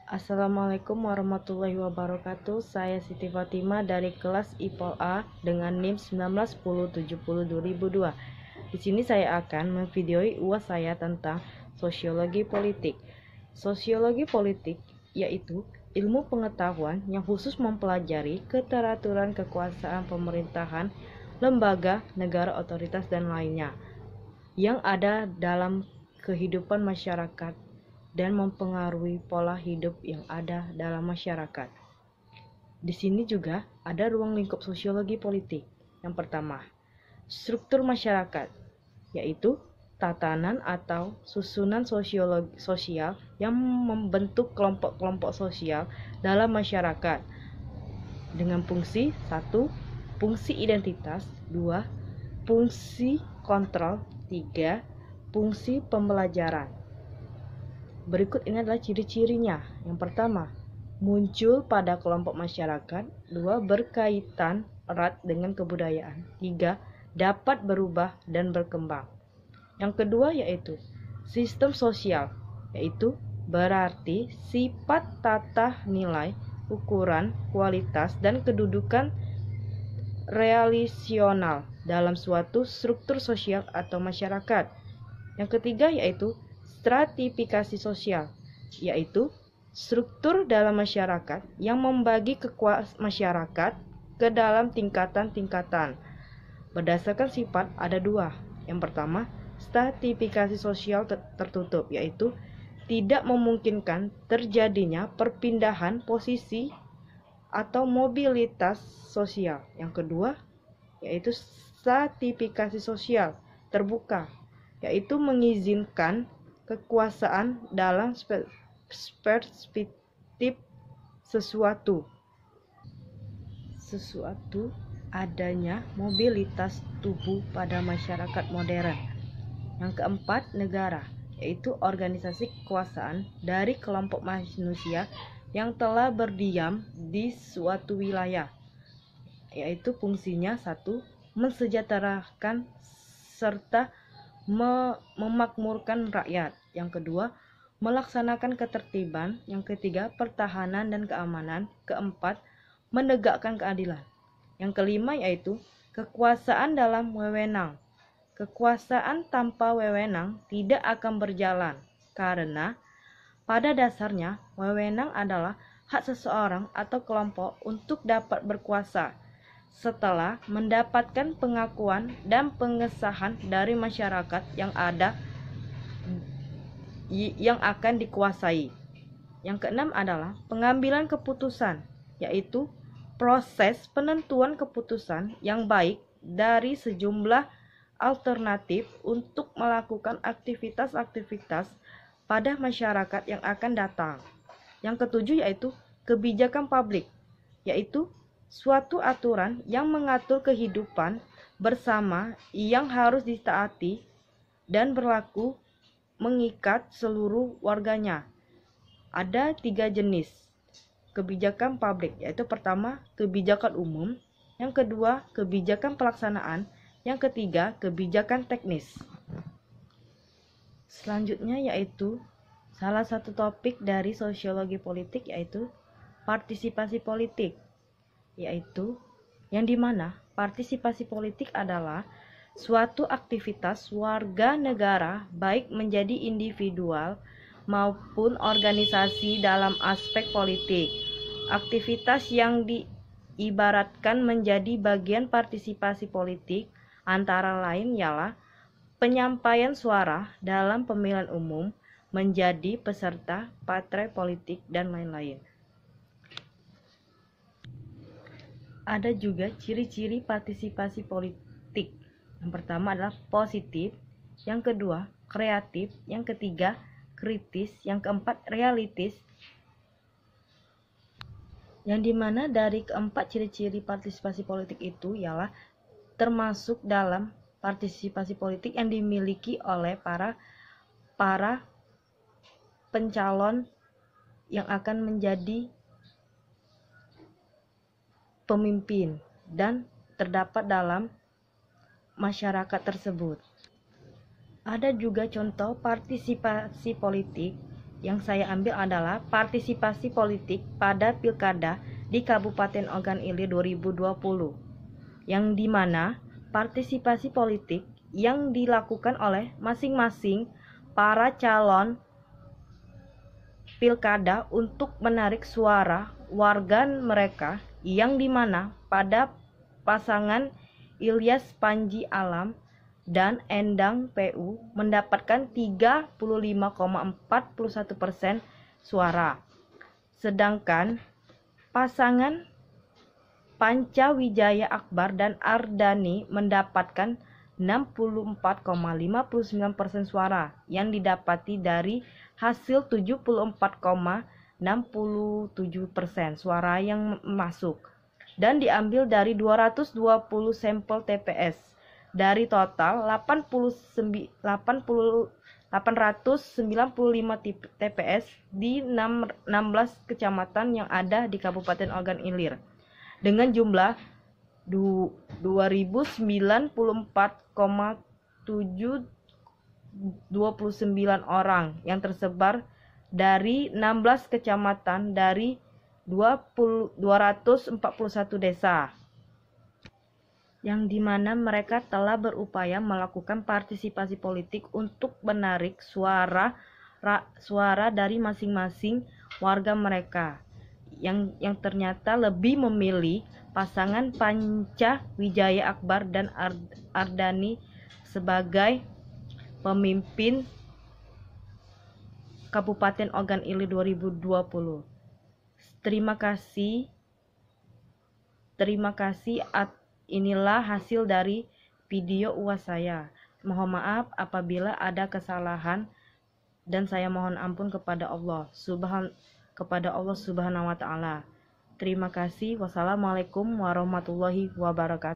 Assalamualaikum warahmatullahi wabarakatuh. Saya Siti Fatima dari kelas IPOL A dengan NIM 191070-2002. Di sini saya akan memvideoi UAS saya tentang sosiologi politik. Sosiologi politik yaitu ilmu pengetahuan yang khusus mempelajari keteraturan kekuasaan pemerintahan, lembaga, negara, otoritas, dan lainnya yang ada dalam kehidupan masyarakat dan mempengaruhi pola hidup yang ada dalam masyarakat. Di sini juga ada ruang lingkup sosiologi politik. Yang pertama, struktur masyarakat, yaitu tatanan atau susunan sosial yang membentuk kelompok-kelompok sosial dalam masyarakat dengan fungsi 1. Fungsi identitas, 2. Fungsi kontrol, 3. Fungsi pembelajaran. Berikut ini adalah ciri-cirinya. Yang pertama, muncul pada kelompok masyarakat. 2. Berkaitan erat dengan kebudayaan. 3. Dapat berubah dan berkembang. Yang kedua yaitu sistem sosial, yaitu berarti sifat tata nilai, ukuran, kualitas, dan kedudukan relasional dalam suatu struktur sosial atau masyarakat. Yang ketiga yaitu stratifikasi sosial, yaitu struktur dalam masyarakat yang membagi masyarakat ke dalam tingkatan-tingkatan. Berdasarkan sifat ada dua. Yang pertama, stratifikasi sosial tertutup, yaitu tidak memungkinkan terjadinya perpindahan posisi atau mobilitas sosial. Yang kedua, yaitu stratifikasi sosial terbuka, yaitu mengizinkan kekuasaan dalam perspektif sesuatu adanya mobilitas tubuh pada masyarakat modern. Yang keempat, negara, yaitu organisasi kekuasaan dari kelompok manusia yang telah berdiam di suatu wilayah, yaitu fungsinya 1. Mensejahterakan serta memakmurkan rakyat. Yang kedua, melaksanakan ketertiban. Yang ketiga, pertahanan dan keamanan. Keempat, menegakkan keadilan. Yang kelima yaitu kekuasaan dalam wewenang. Kekuasaan tanpa wewenang tidak akan berjalan, karena pada dasarnya wewenang adalah hak seseorang atau kelompok untuk dapat berkuasa setelah mendapatkan pengakuan dan pengesahan dari masyarakat yang akan dikuasai. Yang keenam adalah pengambilan keputusan, yaitu proses penentuan keputusan yang baik dari sejumlah alternatif untuk melakukan aktivitas-aktivitas pada masyarakat yang akan datang. Yang ketujuh yaitu kebijakan publik, yaitu suatu aturan yang mengatur kehidupan bersama yang harus ditaati dan berlaku mengikat seluruh warganya. Ada 3 jenis kebijakan publik, yaitu pertama, kebijakan umum. Yang kedua, kebijakan pelaksanaan. Yang ketiga, kebijakan teknis. Selanjutnya yaitu salah satu topik dari sosiologi politik, yaitu partisipasi politik, yaitu yang dimana partisipasi politik adalah suatu aktivitas warga negara baik menjadi individual maupun organisasi dalam aspek politik. Aktivitas yang diibaratkan menjadi bagian partisipasi politik antara lain ialah penyampaian suara dalam pemilihan umum, menjadi peserta partai politik, dan lain-lain. Ada juga ciri-ciri partisipasi politik. Yang pertama adalah positif, yang kedua kreatif, yang ketiga kritis, yang keempat realistis. Yang dimana dari keempat ciri-ciri partisipasi politik itu ialah termasuk dalam partisipasi politik yang dimiliki oleh para pencalon yang akan menjadi pemimpin dan terdapat dalam masyarakat tersebut. Ada juga contoh partisipasi politik, yang saya ambil adalah partisipasi politik pada pilkada di Kabupaten Ogan Ilir 2020, yang dimana partisipasi politik yang dilakukan oleh masing-masing para calon pilkada untuk menarik suara warga mereka, yang dimana pada pasangan Ilyas Panji Alam dan Endang PU mendapatkan 35,41% suara. Sedangkan pasangan Panca Wijaya Akbar dan Ardani mendapatkan 64,59% suara yang didapati dari hasil 74,67% suara yang masuk dan diambil dari 220 sampel TPS dari total 895 TPS di 16 kecamatan yang ada di Kabupaten Ogan Ilir dengan jumlah 2094,729 orang yang tersebar dari 16 kecamatan dari 241 desa, yang dimana mereka telah berupaya melakukan partisipasi politik untuk menarik suara dari masing-masing warga mereka yang ternyata lebih memilih pasangan Panca Wijaya Akbar dan Ardani sebagai pemimpin Kabupaten Ogan Ilir 2020. Terima kasih. Inilah hasil dari video UAS saya. Mohon maaf apabila ada kesalahan dan saya mohon ampun kepada Allah Subhanahu wa taala. Terima kasih. Wassalamualaikum warahmatullahi wabarakatuh.